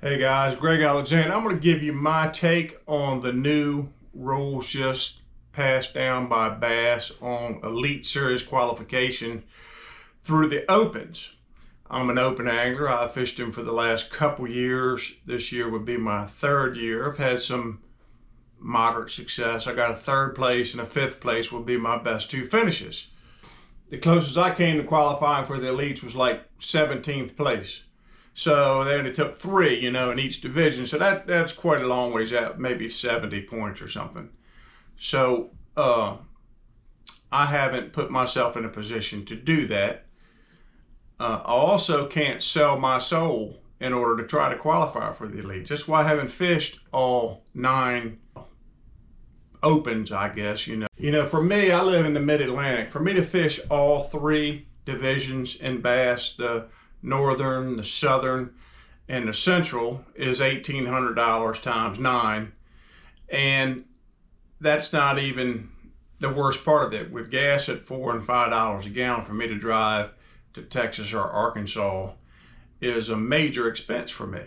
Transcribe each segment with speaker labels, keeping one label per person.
Speaker 1: Hey guys, Greg Alexander. I'm going to give you my take on the new rules just passed down by Bass on Elite Series qualification through the Opens. I'm an open angler. I've fished them for the last couple years. This year would be my third year. I've had some moderate success. I got a third place and a fifth place will be my best two finishes. The closest I came to qualifying for the Elites was like 17th place. So they only took three, in each division. So that's quite a long ways out, maybe 70 points or something. So I haven't put myself in a position to do that. I also can't sell my soul in order to try to qualify for the Elites. That's why I haven't fished all 9 Opens, I guess. For me, I live in the Mid-Atlantic. For me to fish all 3 divisions in bass, the Northern, the Southern, and the Central, is $1,800 times 9. And that's not even the worst part of it. With gas at $4 and $5 a gallon, for me to drive to Texas or Arkansas is a major expense for me.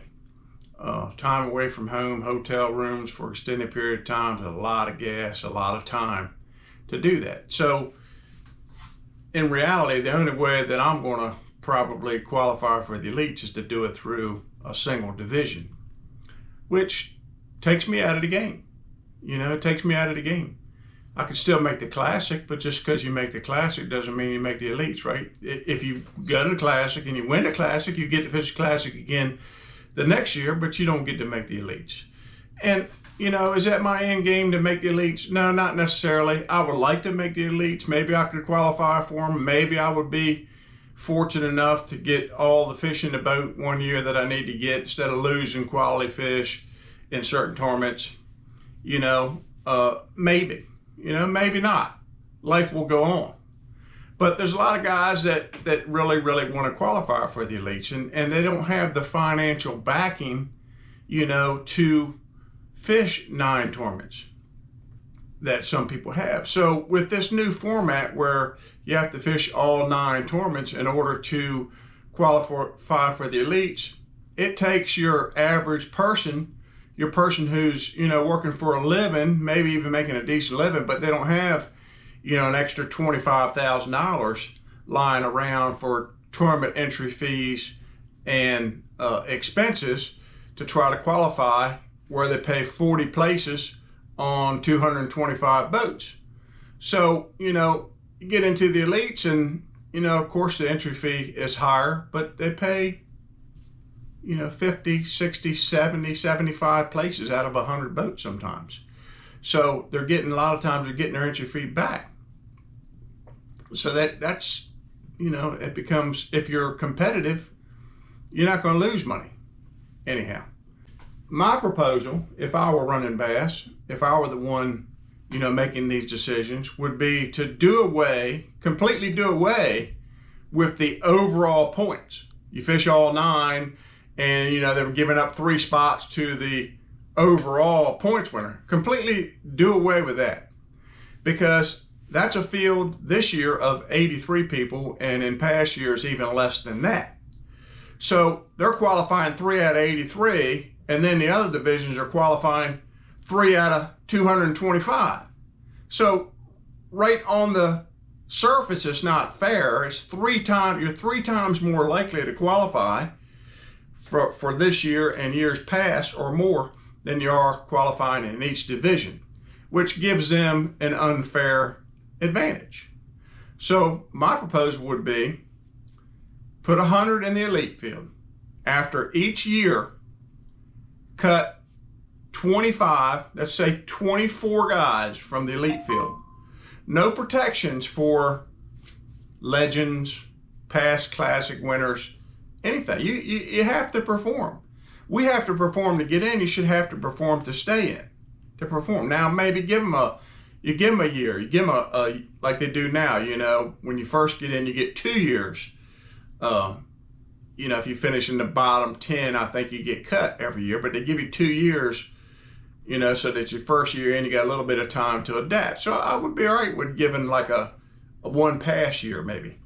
Speaker 1: Time away from home, hotel rooms for extended period of time, a lot of gas, a lot of time to do that. So in reality, the only way that I'm going to probably qualify for the Elites is to do it through a single division, which takes me out of the game. It takes me out of the game. I could still make the Classic, but just because you make the Classic doesn't mean you make the Elites, right? If you go to the Classic and you win the Classic, you get to fish the Classic again the next year, but you don't get to make the Elites. And, is that my end game to make the Elites? No, not necessarily. I would like to make the Elites. Maybe I could qualify for them. Maybe I would be fortunate enough to get all the fish in the boat one year that I need to get instead of losing quality fish in certain tournaments. Maybe. Maybe not. Life will go on. But there's a lot of guys that really, really want to qualify for the Elites, and they don't have the financial backing, to fish 9 tournaments that some people have. So with this new format where you have to fish all 9 tournaments in order to qualify for the Elites, it takes your average person, your person who's, working for a living, maybe even making a decent living, but they don't have, an extra $25,000 lying around for tournament entry fees and expenses to try to qualify, where they pay 40 places on 225 boats. So, you get into the Elites and, of course the entry fee is higher, but they pay, 50, 60, 70, 75 places out of 100 boats sometimes. So they're getting, a lot of times they're getting their entry fee back. So that's, it becomes, if you're competitive, you're not going to lose money anyhow. My proposal, if I were running bass, if I were the one, making these decisions, would be to completely do away with the overall points. You fish all 9 and, they were giving up 3 spots to the overall points winner. Completely do away with that, because that's a field this year of 83 people, and in past years even less than that. So they're qualifying 3 out of 83, and then the other divisions are qualifying 3 out of 225. So right on the surface, it's not fair. It's 3 times, you're 3 times more likely to qualify for this year and years past or more than you are qualifying in each division, which gives them an unfair advantage. So my proposal would be put 100 in the Elite field. After each year, cut 25, let's say 24 guys from the Elite field. No protections for legends, past Classic winners, anything. You have to perform. We have to perform to get in. You should have to perform to stay in, to perform. Now, maybe give them a year. You give them a like they do now, when you first get in, you get 2 years. If you finish in the bottom 10, I think you get cut every year, but they give you 2 years, so that your first year in, you got a little bit of time to adapt. So I would be all right with giving like a 1 pass year maybe.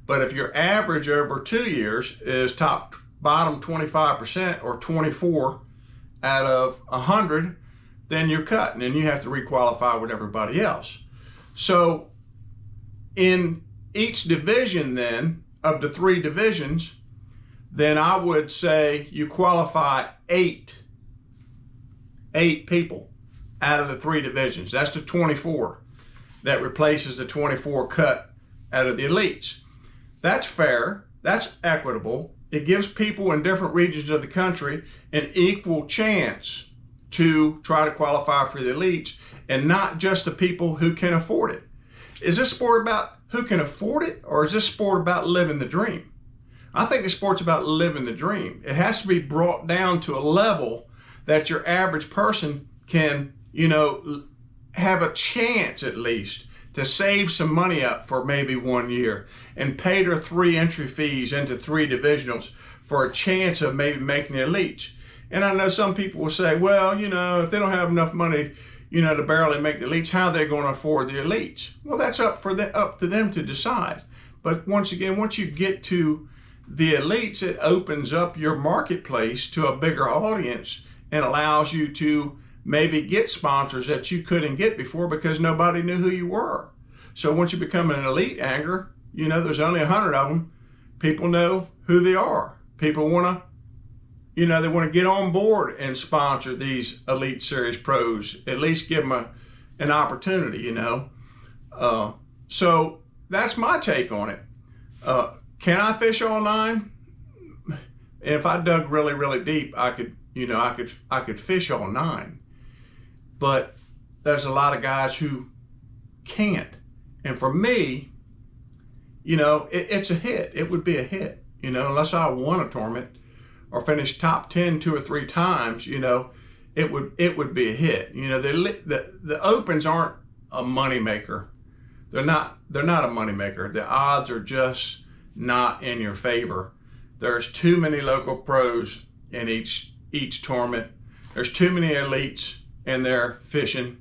Speaker 1: But if your average over 2 years is top bottom 25% or 24 out of 100, then you're cut, and then you have to requalify with everybody else. So in each division then, of the 3 divisions, then I would say you qualify 8 people out of the 3 divisions. That's the 24 that replaces the 24 cut out of the elites. That's fair, that's equitable. It gives people in different regions of the country an equal chance to try to qualify for the elites, and not just the people who can afford it. Is this sport about who can afford it, or is this sport about living the dream? I think the sport's about living the dream. It has to be brought down to a level that your average person can, have a chance at least to save some money up for maybe 1 year and pay their 3 entry fees into 3 divisionals for a chance of maybe making the elites. And I know some people will say, well, if they don't have enough money, to barely make the elites, how are they going to afford the elites? Well, that's up to them to decide. But once again, once you get to the elites, it opens up your marketplace to a bigger audience and allows you to maybe get sponsors that you couldn't get before because nobody knew who you were. So once you become an elite angler, there's only 100 of them. People know who they are. People want to, they want to get on board and sponsor these Elite Series pros, at least give them an opportunity, So that's my take on it. Can I fish all 9? If I dug really, really deep, I could fish all 9. But there's a lot of guys who can't. And for me, it's a hit. It would be a hit, unless I won a tournament or finished top 10 2 or 3 times, it would be a hit. The opens aren't a moneymaker. They're not a moneymaker. The odds are just not in your favor. There's too many local pros in each tournament. There's too many elites in there fishing.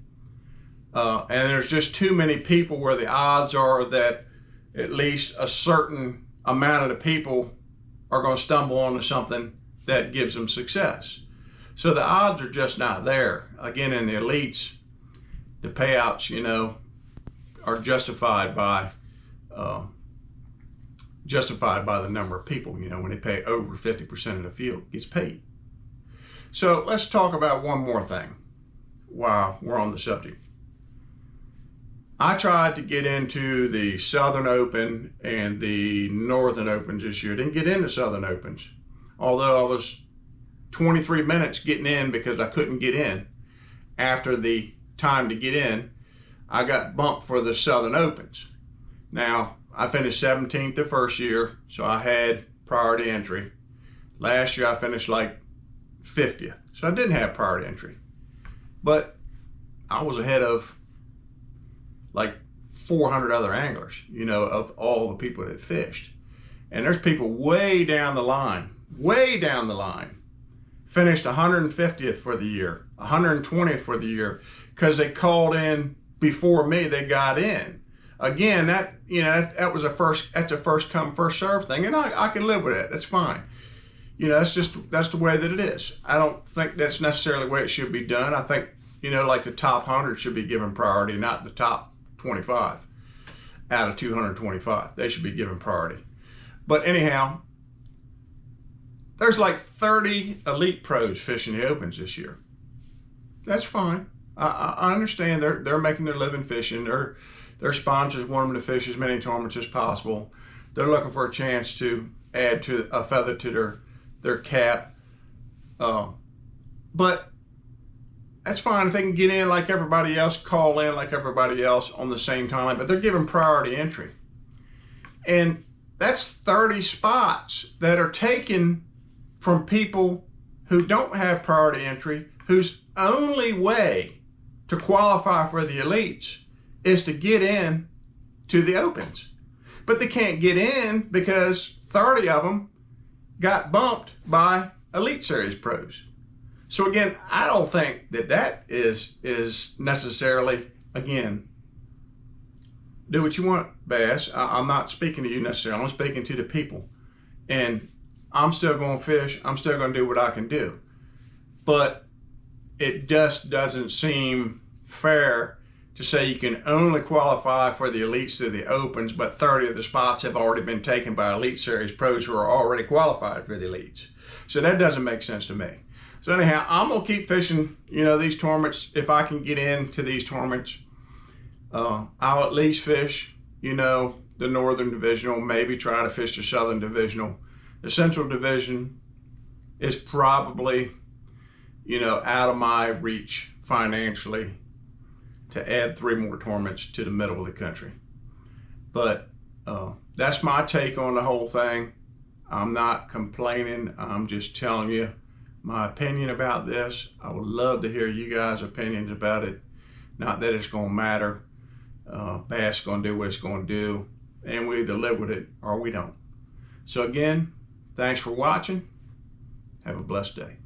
Speaker 1: And there's just too many people where the odds are that at least a certain amount of the people are going to stumble onto something that gives them success. So the odds are just not there. Again, in the elites, the payouts, are justified by the number of people. When they pay over 50% of the field gets paid. So let's talk about one more thing while we're on the subject. I tried to get into the Southern Open and the Northern Opens this year. Didn't get into Southern Opens, although I was 23 minutes getting in because I couldn't get in. After the time to get in, I got bumped for the Southern Opens. Now, I finished 17th the first year, so I had priority entry. Last year, I finished like 50th, so I didn't have priority entry. But I was ahead of like 400 other anglers, of all the people that fished. And there's people way down the line, finished 150th for the year, 120th for the year, because they called in before me, they got in. Again, that's a first come, first serve thing, and I can live with that. That's fine. That's the way that it is. I don't think that's necessarily the way it should be done. I think, like the top 100 should be given priority, not the top 25 out of 225. They should be given priority. But anyhow, there's like 30 elite pros fishing the Opens this year. That's fine. I understand they're making their living fishing. Their sponsors want them to fish as many tournaments as possible. They're looking for a chance to add to a feather to their cap. But that's fine if they can get in like everybody else, call in like everybody else on the same time, but they're given priority entry. And that's 30 spots that are taken from people who don't have priority entry, whose only way to qualify for the elites is to get in to the Opens. But they can't get in because 30 of them got bumped by Elite Series pros. So again, I don't think that is necessarily, again, do what you want, Bass. I'm not speaking to you necessarily. I'm speaking to the people. And I'm still going to fish. I'm still going to do what I can do. But it just doesn't seem fair to say you can only qualify for the elites through the opens, but 30 of the spots have already been taken by Elite Series pros who are already qualified for the elites. So that doesn't make sense to me. So anyhow, I'm gonna keep fishing, these tournaments. If I can get into these tournaments, I'll at least fish, the Northern Divisional, maybe try to fish the Southern Divisional. The Central Division is probably, out of my reach financially to add 3 more tournaments to the middle of the country. But that's my take on the whole thing. I'm not complaining. I'm just telling you my opinion about this. I would love to hear you guys' opinions about it. Not that it's going to matter. Bass going to do what it's going to do, and we either live with it or we don't. So again, thanks for watching. Have a blessed day.